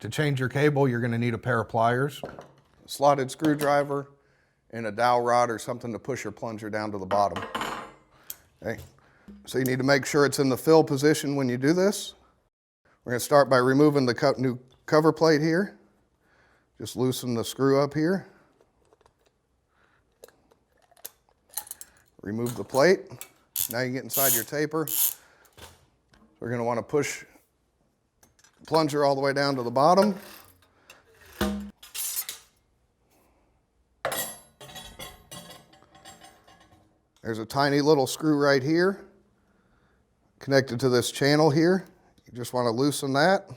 To change your cable, you're going to need a pair of pliers, a slotted screwdriver, and a dowel rod or something to push your plunger down to the bottom. Okay. So you need to make sure it's in the fill position when you do this. We're going to start by removing the new cover plate here. Just loosen the screw up here. Remove the plate. Now you get inside your taper. We're going to want to push the plunger all the way down to the bottom. There's a tiny little screw right here connected to this channel here. You just want to loosen that.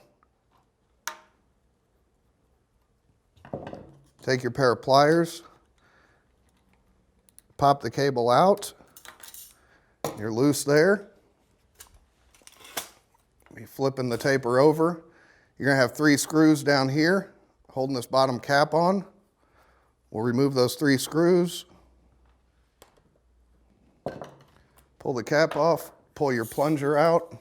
Take your pair of pliers, pop the cable out. You're loose there. Be flipping the taper over. You're going to have 3 screws down here holding this bottom cap on. We'll remove those 3 screws. Pull the cap off, pull your plunger out.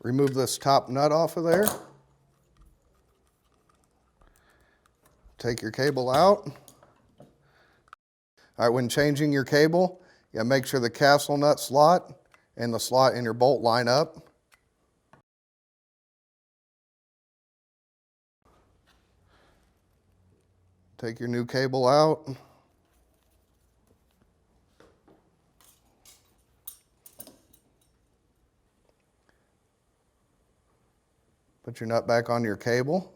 Remove this top nut off of there. Take your cable out. All right, when changing your cable, you gotta make sure the castle nut slot and the slot in your bolt line up. Take your new cable out. Put your nut back on your cable.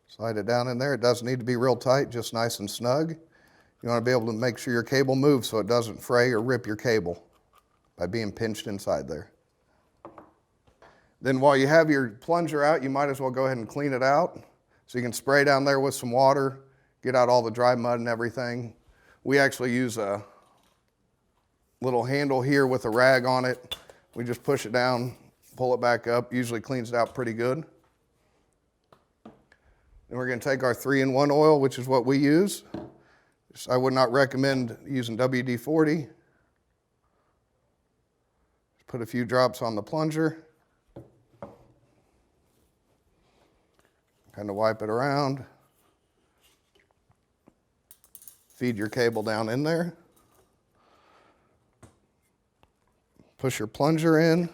Slide it down in there. It doesn't need to be real tight, just nice and snug. You want to be able to make sure your cable moves so it doesn't fray or rip your cable by being pinched inside there. Then while you have your plunger out, you might as well go ahead and clean it out. So you can spray down there with some water, get out all the dry mud and everything. We actually use a little handle here with a rag on it. We just push it down, pull it back up, usually cleans it out pretty good. Then we're going to take our 3-in-1 oil, which is what we use. I would not recommend using WD-40. Put a few drops on the plunger. Kind of wipe it around. Feed your cable down in there. Push your plunger in.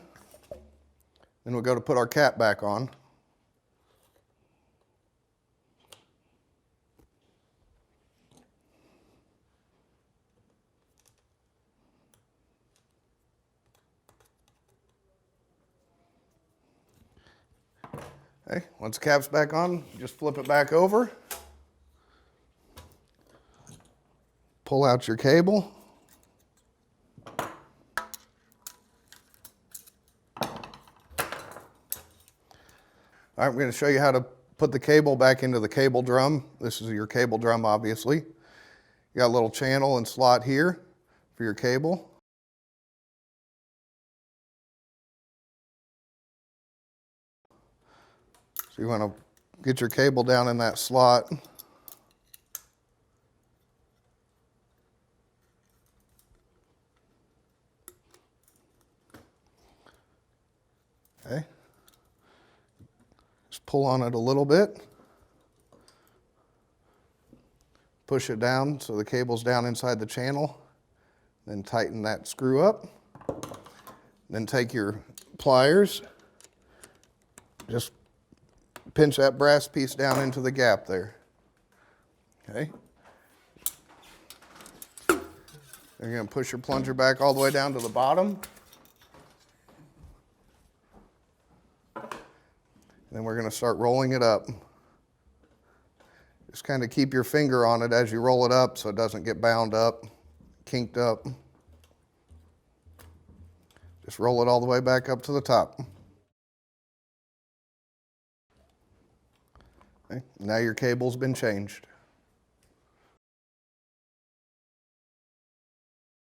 Then we'll go to put our cap back on. Okay, once the cap's back on, just flip it back over. Pull out your cable. All right, we're going to show you how to put the cable back into the cable drum. This is your cable drum, obviously. You got a little channel and slot here for your cable. So you want to get your cable down in that slot. Okay. Just pull on it a little bit. Push it down so the cable's down inside the channel. Then tighten that screw up. Then take your pliers. Just pinch that brass piece down into the gap there. Okay. You're going to push your plunger back all the way down to the bottom. Then we're going to start rolling it up. Just kind of keep your finger on it as you roll it up so it doesn't get bound up, kinked up. Just roll it all the way back up to the top. Okay. Now your cable's been changed.